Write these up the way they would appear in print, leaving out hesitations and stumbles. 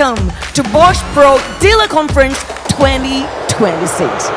welcome to Bosch Pro Dealer Conference 2026.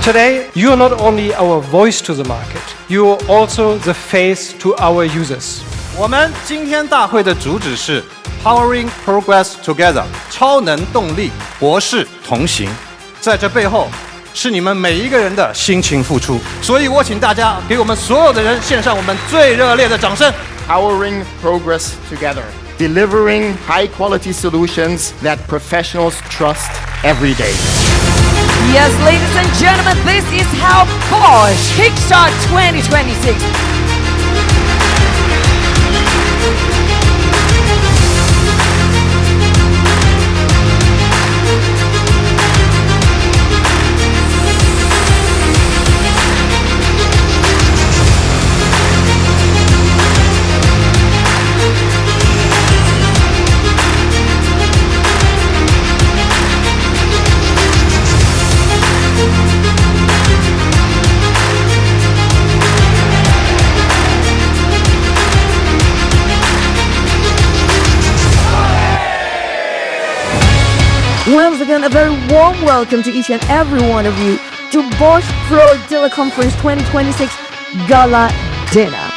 Today, you are not only our voice to the market, you are also the face to our users. 我们今天大会的主旨是 Powering Progress Together， 超能动力，博士同行。在这背后，是你们每一个人的辛勤付出。所以我请大家给我们所有的人献上我们最热烈的掌声。Powering progress together, delivering high-quality solutions that professionals trust every day. Yes, ladies and gentlemen, this is how Bosch kickstart 2026. Once again, a very warm welcome to each and every one of you to Bosch Pro Dealer Conference 2026 Gala Dinner.